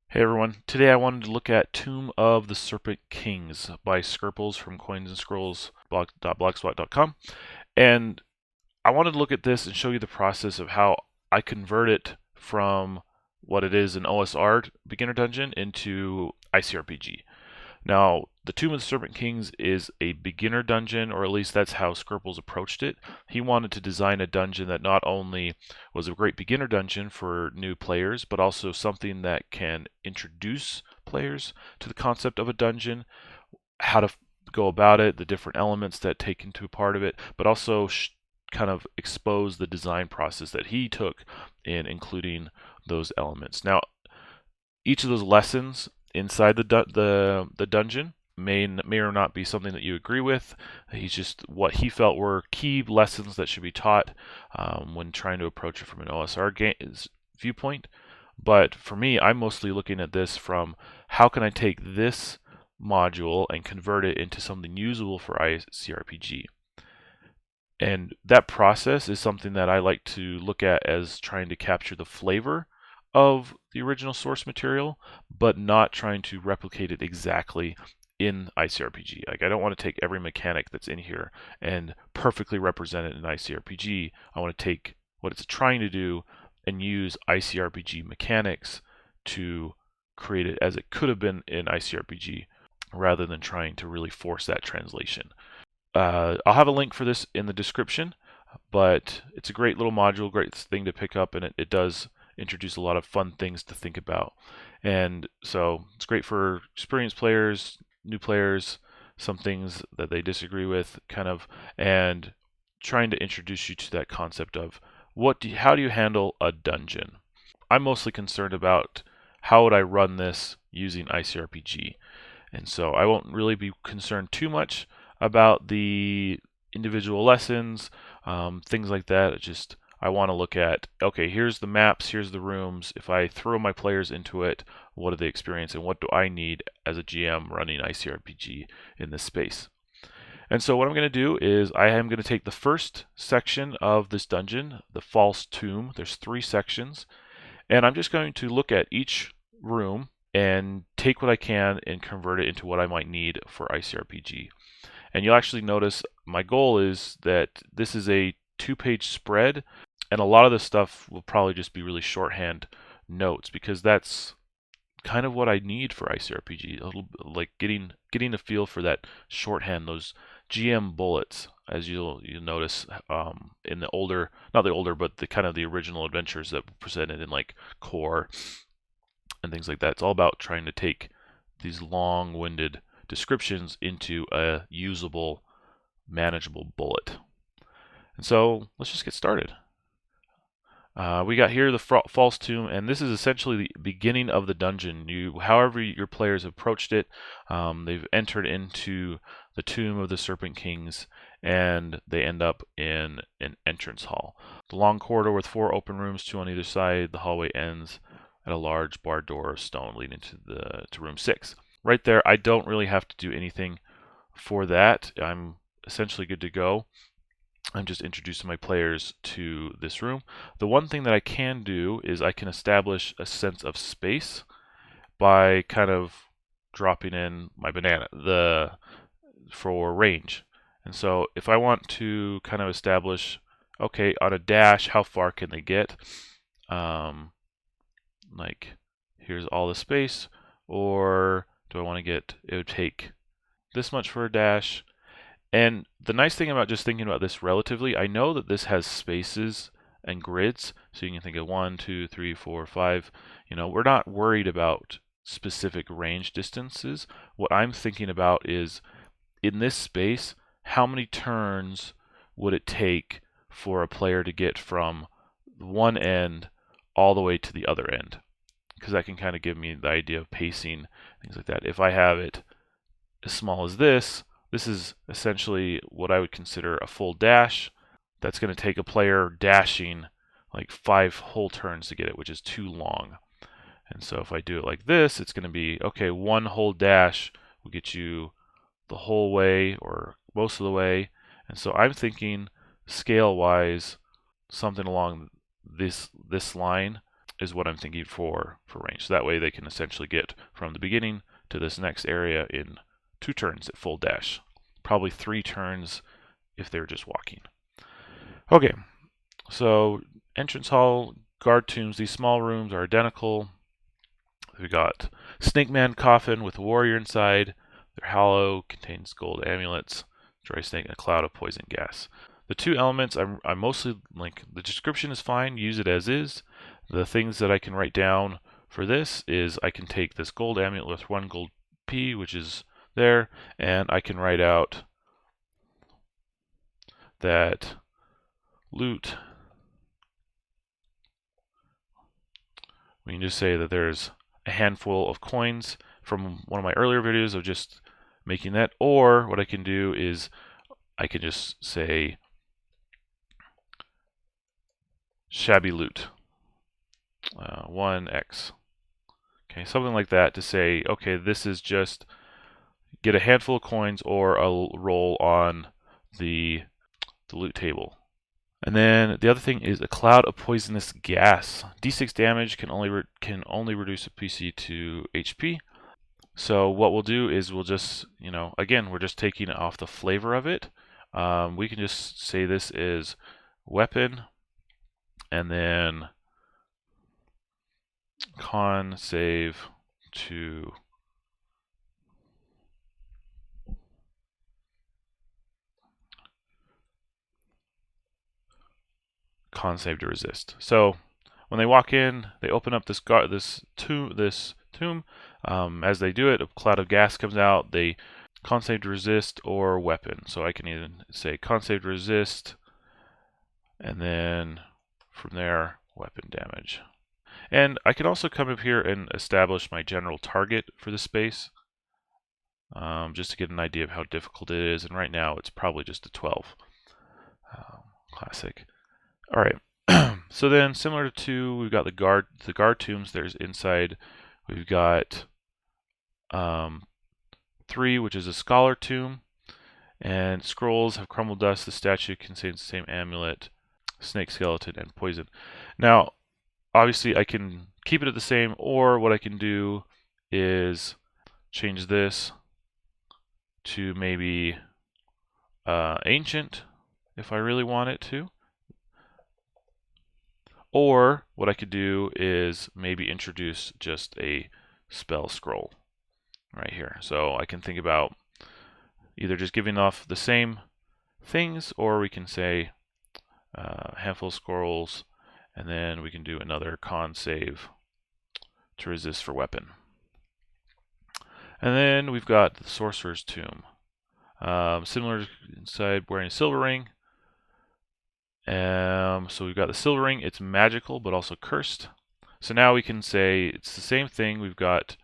Hey everyone, today I wanted to look at Tomb of the Serpent Kings by Skerples from coinsandscrolls.blogspot.com. And I wanted to look at this and show you the process of how I convert it from what it is an OSR beginner dungeon into ICRPG. Now, the Tomb of the Serpent Kings is a beginner dungeon, or at least that's how Skerples approached it. He wanted to design a dungeon that not only was a great beginner dungeon for new players, but also something that can introduce players to the concept of a dungeon, how to go about it, the different elements that take into a part of it, but also kind of expose the design process that he took in including those elements. Now, each of those lessons inside the dungeon may or not be something that you agree with. He's just what he felt were key lessons that should be taught when trying to approach it from an OSR viewpoint. But for me, I'm mostly looking at this from how can I take this module and convert it into something usable for ICRPG. And that process is something that I like to look at as trying to capture the flavor of the original source material, but not trying to replicate it exactly in ICRPG. Like, I don't want to take every mechanic that's in here and perfectly represent it in ICRPG. I want to take what it's trying to do and use ICRPG mechanics to create it as it could have been in ICRPG rather than trying to really force that translation. I'll have a link for this in the description, but it's a great little module, great thing to pick up, and it does introduce a lot of fun things to think about. And so it's great for experienced players, new players, some things that they disagree with, kind of, and trying to introduce you to that concept of how do you handle a dungeon? I'm mostly concerned about how would I run this using ICRPG. And so I won't really be concerned too much about the individual lessons, things like that. I want to look at, okay, here's the maps, here's the rooms. If I throw my players into it, what do they experience and what do I need as a GM running ICRPG in this space? And so what I'm going to do is I am going to take the first section of this dungeon, the False Tomb. There's 3 sections. And I'm just going to look at each room and take what I can and convert it into what I might need for ICRPG. And you'll actually notice my goal is that this is a 2-page spread, and a lot of this stuff will probably just be really shorthand notes because that's kind of what I need for ICRPG. A little like getting a feel for that shorthand, those GM bullets, as you'll notice in the older, not the older, but the kind of the original adventures that were presented in like Core and things like that. It's all about trying to take these long-winded descriptions into a usable, manageable bullet. And so let's just get started. We got here the False Tomb, and this is essentially the beginning of the dungeon. However your players approached it, they've entered into the Tomb of the Serpent Kings, and they end up in an entrance hall. The long corridor with 4 open rooms, 2 on either side. The hallway ends at a large barred door of stone leading to room 6. Right there, I don't really have to do anything for that. I'm essentially good to go. I'm just introducing my players to this room. The one thing that I can do is I can establish a sense of space by kind of dropping in my banana for range. And so if I want to kind of establish, okay, on a dash, how far can they get? Like, here's all the space, or do I want to get, it would take this much for a dash. And the nice thing about just thinking about this relatively, I know that this has spaces and grids, so you can think of 1, 2, 3, 4, 5. We're not worried about specific range distances. What I'm thinking about is, in this space, how many turns would it take for a player to get from one end all the way to the other end? Because that can kind of give me the idea of pacing, things like that. If I have it as small as this is essentially what I would consider a full dash. That's going to take a player dashing like 5 whole turns to get it, which is too long. And so if I do it like this, it's going to be, okay, 1 whole dash will get you the whole way or most of the way. And so I'm thinking scale-wise, something along this line. is what I'm thinking for range. So that way they can essentially get from the beginning to this next area in 2 turns at full dash. Probably 3 turns if they're just walking. Okay, so entrance hall, guard tombs, these small rooms are identical. We got Snake Man coffin with a warrior inside. They're hollow, contains gold amulets, dry snake, and a cloud of poison gas. The 2 elements I mostly like. The description is fine, use it as is. The things that I can write down for this is I can take this gold amulet with 1 gold P, which is there, and I can write out that loot. We can just say that there's a handful of coins from one of my earlier videos of just making that, or what I can do is I can just say shabby loot 1x. Okay, something like that to say, okay, this is just get a handful of coins or a roll on the loot table. And then the other thing is a cloud of poisonous gas. D6 damage can only reduce a PC to HP. So what we'll do is we'll just, again, we're just taking it off the flavor of it. We can just say this is weapon, and then con save to resist. So when they walk in, they open up this tomb. As they do it, a cloud of gas comes out. They con save to resist or weapon. So I can even say con save to resist, and then from there, weapon damage. And I can also come up here and establish my general target for the space, just to get an idea of how difficult it is. And right now, it's probably just a 12. Classic. All right. So then, similar to we've got the guard tombs. There's inside. We've got 3, which is a scholar tomb, and scrolls have crumbled dust. The statue contains the same amulet, snake skeleton, and poison. Now, obviously, I can keep it at the same, or what I can do is change this to maybe ancient, if I really want it to. Or what I could do is maybe introduce just a spell scroll right here. So I can think about either just giving off the same things, or we can say handful of scrolls, and then we can do another con save to resist for weapon. And then we've got the sorcerer's tomb. Similar inside, wearing a silver ring. So we've got the silver ring. It's magical, but also cursed. So now we can say it's the same thing. We've got,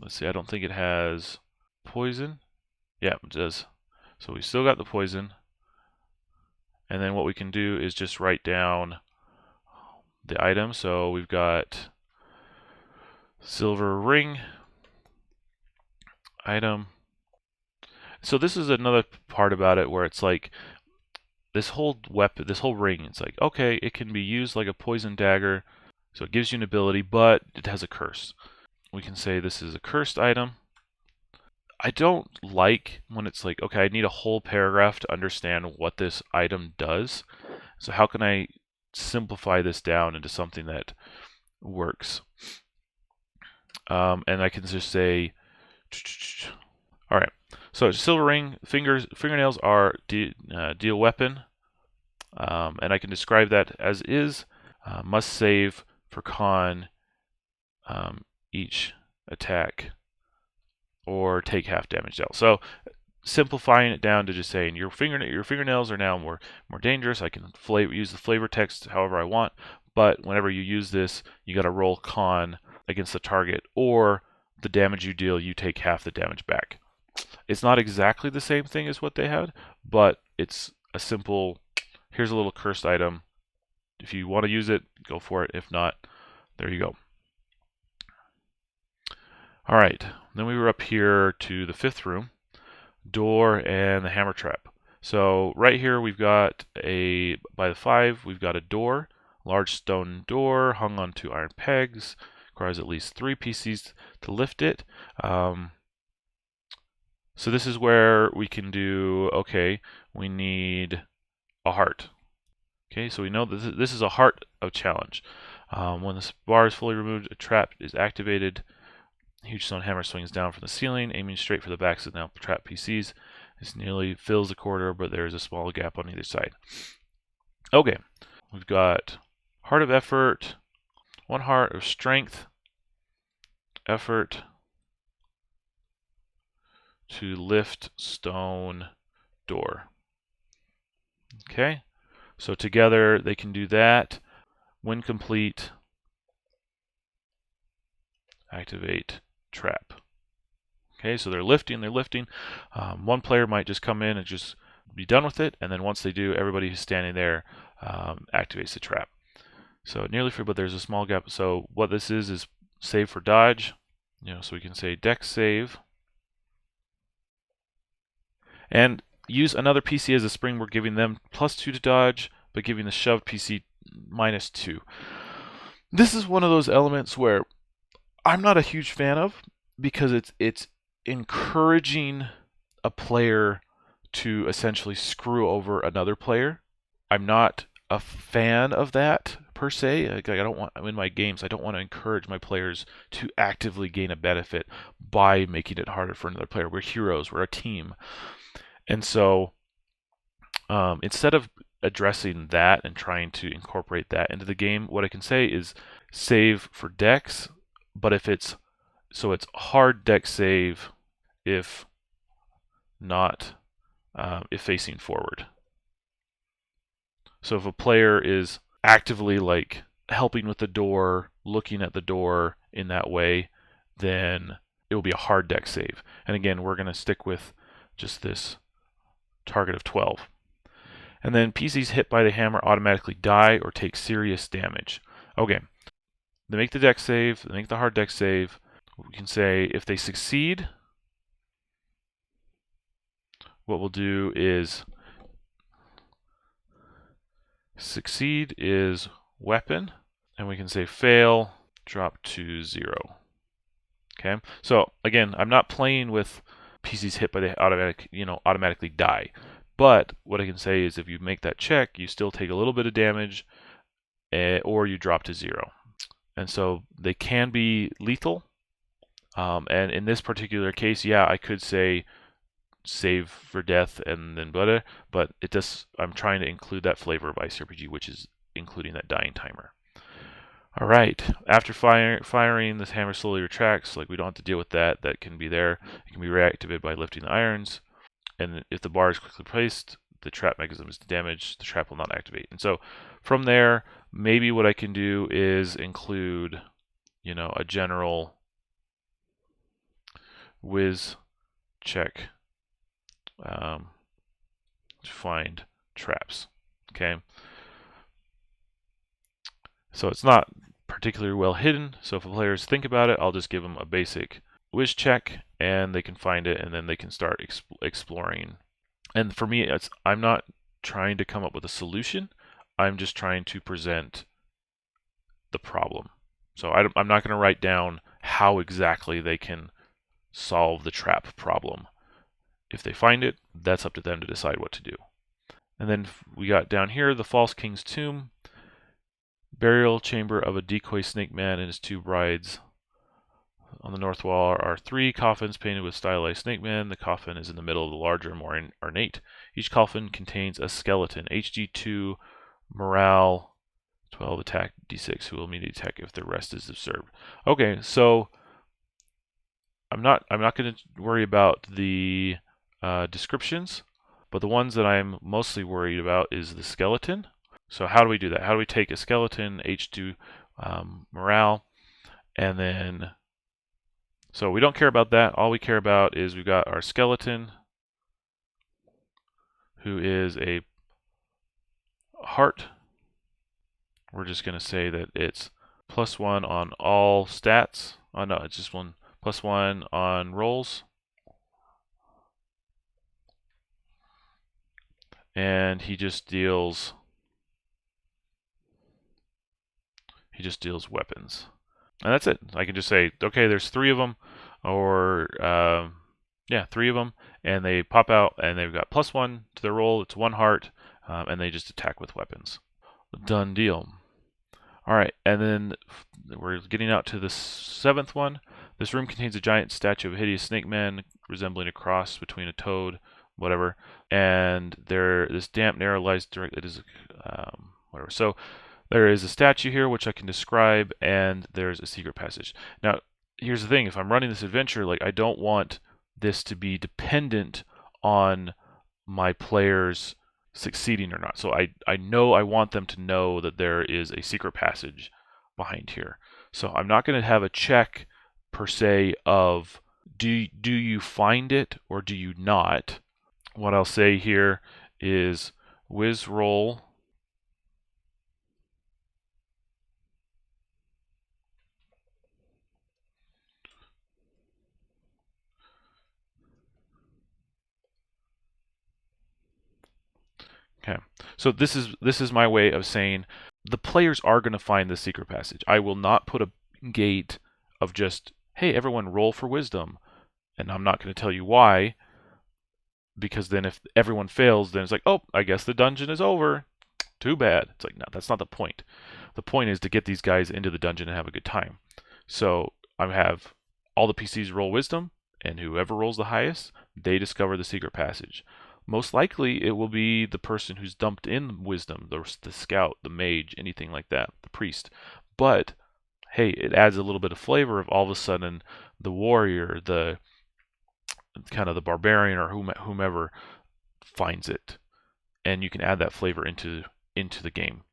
let's see, I don't think it has poison. Yeah, it does. So we still got the poison. And then what we can do is just write down the item. So we've got silver ring item. So this is another part about it where it's like, this whole weapon, this whole ring, it's like, okay, it can be used like a poison dagger, so it gives you an ability, but it has a curse. We can say this is a cursed item. I don't like when it's like, okay, I need a whole paragraph to understand what this item does. So how can I simplify this down into something that works? And I can just say, all right. So silver ring, fingernails are deal weapon, and I can describe that as is. Must save for con each attack, or take half damage dealt. So simplifying it down to just saying your fingernails are now more dangerous. I can use the flavor text however I want, but whenever you use this, you got to roll con against the target, or the damage you deal, you take half the damage back. It's not exactly the same thing as what they had, but it's a simple, here's a little cursed item. If you want to use it, go for it. If not, there you go. All right, then we were up here to the 5th room, door and the hammer trap. So right here we've got by the 5, we've got a door Large stone door hung on 2 iron pegs. Requires at least 3 PCs to lift it. So this is where we can do, okay, we need a heart. Okay, so we know that this is a heart of challenge. When this bar is fully removed, a trap is activated. A huge stone hammer swings down from the ceiling, aiming straight for the backs of the now trapped PCs. This nearly fills the corridor, but there is a small gap on either side. Okay, we've got heart of effort, 1 heart of strength, effort to lift stone door. Okay, so together they can do that. When complete, activate trap. Okay, so they're lifting. One player might just come in and just be done with it, and then once they do, everybody who's standing there activates the trap. So nearly free, but there's a small gap. So what this is save for dodge. So we can say dex save. And use another PC as a spring. We're giving them +2 to dodge, but giving the shoved PC -2. This is one of those elements where I'm not a huge fan of, because it's encouraging a player to essentially screw over another player. I'm not a fan of that per se. Like, I don't want, in my games, I don't want to encourage my players to actively gain a benefit by making it harder for another player. We're heroes. We're a team. And so instead of addressing that and trying to incorporate that into the game, what I can say is save for dex, but it's hard dex save if not if facing forward. So if a player is actively like helping with the door, looking at the door in that way, then it will be a hard dex save. And again, we're going to stick with just this target of 12. And then PCs hit by the hammer automatically die or take serious damage. Okay, they make the dex save, they make the hard dex save. We can say if they succeed, what we'll do is succeed is weapon, and we can say fail, drop to 0. Okay, so again, I'm not playing with PCs hit by the automatically die. But what I can say is if you make that check, you still take a little bit of damage, or you drop to 0. And so they can be lethal. And in this particular case, yeah, I could say save for death and then butter, but I'm trying to include that flavor of ICRPG, which is including that dying timer. All right, after firing, this hammer slowly retracts. Like, we don't have to deal with that. That can be there. It can be reactivated by lifting the irons. And if the bar is quickly placed, the trap mechanism is damaged. The trap will not activate. And so from there, maybe what I can do is include, a general whiz check to find traps. Okay. So it's not particularly well hidden. So if the players think about it, I'll just give them a basic whiz check, and they can find it, and then they can start exploring. And for me, I'm not trying to come up with a solution. I'm just trying to present the problem. So I'm not going to write down how exactly they can solve the trap problem. If they find it, that's up to them to decide what to do. And then we got down here the False King's Tomb, burial chamber of a decoy snake man and his 2 brides. On the north wall are 3 coffins painted with stylized snake men. The coffin is in the middle of the larger, more ornate. Each coffin contains a skeleton. HD2 morale, 12 attack, D6, who will immediately attack if the rest is observed. Okay, so I'm not going to worry about the descriptions, but the ones that I'm mostly worried about is the skeleton. So how do we do that? How do we take a skeleton, H2 morale, and then, so we don't care about that. All we care about is we've got our skeleton, who is a heart. We're just going to say that it's +1 on all stats. Oh no, it's just +1 on rolls. And he just deals he just deals weapons. And that's it. I can just say, okay, there's 3 of them, or yeah, 3 of them, and they pop out, and they've got +1 to their roll. It's 1 heart, and they just attack with weapons. Done deal. All right, and then we're getting out to the 7th one. This room contains a giant statue of a hideous snake man resembling a cross between a toad, whatever, and this damp narrow lies directly. It is whatever. So there is a statue here which I can describe, and there's a secret passage. Now, here's the thing: if I'm running this adventure, like, I don't want this to be dependent on my players succeeding or not. So I know I want them to know that there is a secret passage behind here. So I'm not going to have a check per se of do you find it or do you not. What I'll say here is whiz roll Okay, so this is my way of saying the players are going to find the secret passage. I will not put a gate of just, hey, everyone roll for wisdom, and I'm not going to tell you why, because then if everyone fails, then it's like, oh, I guess the dungeon is over. Too bad. It's like, no, that's not the point. The point is to get these guys into the dungeon and have a good time. So I have all the PCs roll wisdom, and whoever rolls the highest, they discover the secret passage. Most likely, it will be the person who's dumped in wisdom, the scout, the mage, anything like that, the priest. But, hey, it adds a little bit of flavor of all of a sudden the warrior, the kind of the barbarian, or whomever finds it. And you can add that flavor into the game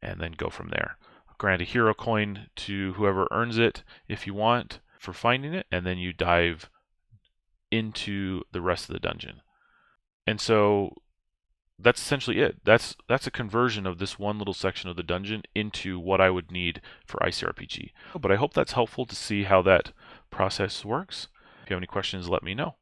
and then go from there. Grant a hero coin to whoever earns it if you want for finding it, and then you dive into the rest of the dungeon. And so that's essentially it. That's a conversion of this one little section of the dungeon into what I would need for ICRPG. But I hope that's helpful to see how that process works. If you have any questions, let me know.